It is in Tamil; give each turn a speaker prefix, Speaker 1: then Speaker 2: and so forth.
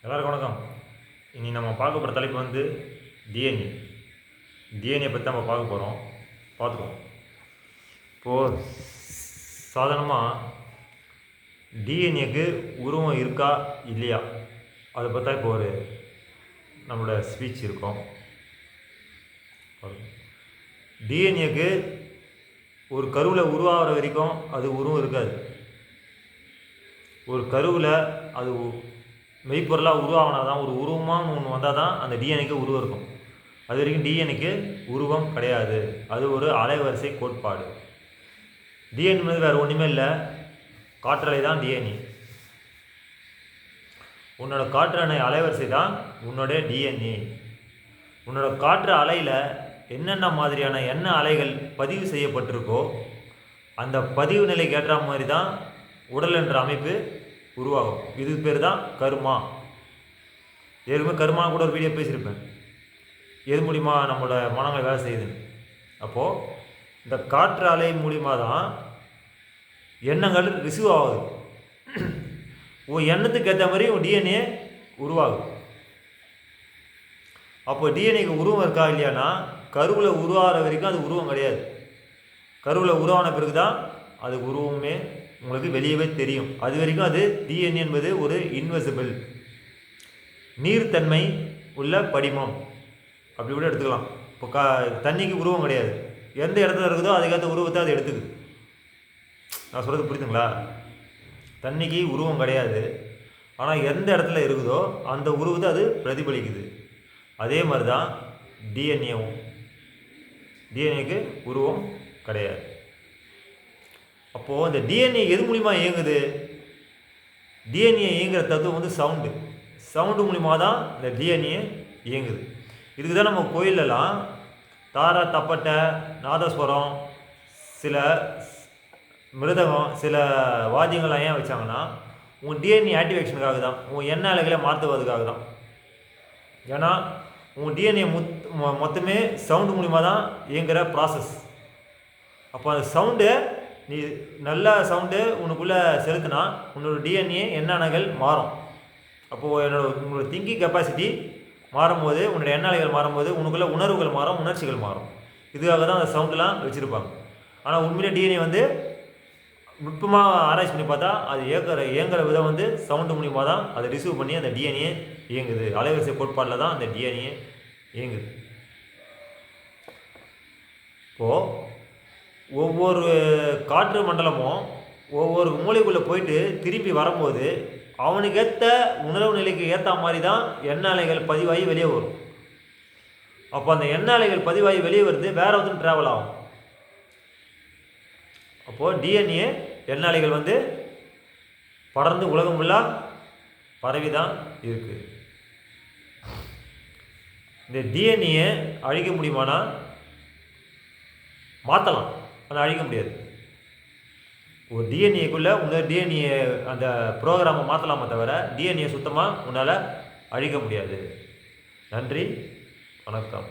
Speaker 1: எல்லாருக்கும் வணக்கம். இனி நம்ம பார்க்க போகிற தலைப்பு வந்து டிஎன்ஏ. டிஎன்ஏ பற்றி நம்ம பார்க்க போகிறோம், பார்த்துக்குவோம். இப்போது சாதாரணமாக டிஎன்ஏக்கு உருவம் இருக்கா இல்லையா அதை பார்த்தா இப்போ ஒரு நம்மளோட ஸ்பீச் இருக்கும். டிஎன்ஏக்கு ஒரு கருவில் உருவாகிற வரைக்கும் அது உருவம் இருக்காது. ஒரு கருவில் அது மெய்ப்பொருளாக உருவாகினா தான், ஒரு உருவமாக ஒன்று வந்தால் தான் அந்த டிஎன்ஏக்கு உருவம் இருக்கும். அது வரைக்கும் டிஎன்ஏக்கு உருவம் கிடையாது. அது ஒரு அலைவரிசை கோட்பாடு. டிஎன்ஏ வேறு ஒன்றுமே இல்லை, காற்றலை தான் டிஎன்ஏ. உன்னோட காற்று அலைவரிசை தான் உன்னோட டிஎன்ஏ. உன்னோட காற்று அலையில் என்னென்ன மாதிரியான அலைகள் பதிவு செய்யப்பட்டிருக்கோ அந்த பதிவு நிலைக்கு ஏற்ற மாதிரி தான் உடல் என்ற அமைப்பு உருவாகும். இது பேர் தான் கருமா. ஏற்கனவே கருமா கூட ஒரு வீடியோ பேசியிருப்பேன், எது மூலிமா நம்மளோட மனங்கள் வேலை செய்யுதுன்னு. அப்போது இந்த காற்று அலை மூலிமா தான் எண்ணங்கள் ரிசீவ் ஆகுது. உன் எண்ணத்துக்கு ஏற்ற மாதிரி உன் டிஎன்ஏ உருவாகுது. அப்போ டிஎன்ஏக்கு உருவம் இருக்கா இல்லையானா, கருவில் உருவாகிற வரைக்கும் அது உருவம் கிடையாது. கருவில் உருவான பிறகு தான் அதுக்கு உருவமே உங்களுக்கு வெளியவே தெரியும். அது வரைக்கும் அது டிஎன்ஏ என்பது ஒரு இன்விசிபிள் நீர்த்தன்மை உள்ள படிமம், அப்படி கூட எடுத்துக்கலாம். இப்போ தண்ணிக்கு உருவம் கிடையாது. எந்த இடத்துல இருக்குதோ அதுக்கேற்ற உருவத்தை அது எடுத்துக்குது. நான் சொல்கிறது புரியுதுங்களா? தண்ணிக்கு உருவம் கிடையாது, ஆனால் எந்த இடத்துல இருக்குதோ அந்த உருவத்தை அது பிரதிபலிக்குது. அதே மாதிரி தான் டிஎன்ஏவும். டிஎன்ஏக்கு உருவம் கிடையாது. அப்போது இந்த டிஎன்ஏ எது மூலிமா இயங்குது? டிஎன்ஏ இயங்குகிற தத்துவம் வந்து சவுண்டு மூலிமா தான் இந்த டிஎன்ஏ இயங்குது. இதுக்கு தான் நம்ம கோயிலெல்லாம் தாரா, தப்பட்டை, நாதஸ்வரம், சில மிருதகம், சில வாத்தியங்கள்லாம் ஏன் வச்சாங்கன்னா உன் டிஎன்ஏ ஆக்டிவேஷனுக்காக தான், உன் எண்ண அலைகளை மாற்றுவதுக்காக தான். ஏன்னா உன் டிஎன்ஏ மொத்தமே சவுண்டு மூலிமா தான் இயங்குகிற ப்ராசஸ். அப்போ அந்த சவுண்டு நீ நல்ல சவுண்டு உனக்குள்ளே செலுத்தினா உன்னோட டிஎன்ஏ எண்ணங்கள் மாறும். அப்போது உங்களோட திங்கிங் கெப்பாசிட்டி மாறும்போது, உன்னோட எண்ணங்கள் மாறும்போது உனக்குள்ள உணர்வுகள் மாறும், உணர்ச்சிகள் மாறும். இதுக்காக தான் அந்த சவுண்டெலாம் வச்சுருப்பாங்க. ஆனால் உண்மையிலே டிஎன்ஏ வந்து நுட்பமாக ஆராய்ச்சி பண்ணி பார்த்தா அது இயங்குகிற விதம் வந்து சவுண்டு மூலிமா தான் அதை ரிசீவ் பண்ணி அந்த டிஎன்ஏ இயங்குது. அலைவரிசை கோட்பாட்டில் தான் அந்த டிஎன்ஏ இயங்குது. இப்போது ஒவ்வொரு காற்று மண்டலமும் ஒவ்வொரு மூளைக்குள்ளே போயிட்டு திரும்பி வரும்போது அவனுக்கு ஏற்ற உணர்வு நிலைக்கு ஏற்ற மாதிரி தான் எண்ண அலைகள் பதிவாகி வெளியே வரும். அப்போ அந்த எண்ண அலைகள் பதிவாகி வெளியே வருது, வேற ஒருத்தரும் ட்ராவல் ஆகும். அப்போது டிஎன்ஏ எண்ண அலைகள் வந்து படர்ந்து உலகம் ஃபுல்லாக பரவி தான் இருக்குது. இந்த டிஎன்ஏ அழிக்க முடியுமானா மாற்றலாம், அதை அழிக்க முடியாது. ஒரு டிஎன்ஏக்குள்ளே உங்கள் டிஎன்ஏ அந்த ப்ரோக்ராமை மாற்றலாமே தவிர டிஎன்ஏ சுத்தமாக உன்னால் அழிக்க முடியாது. நன்றி, வணக்கம்.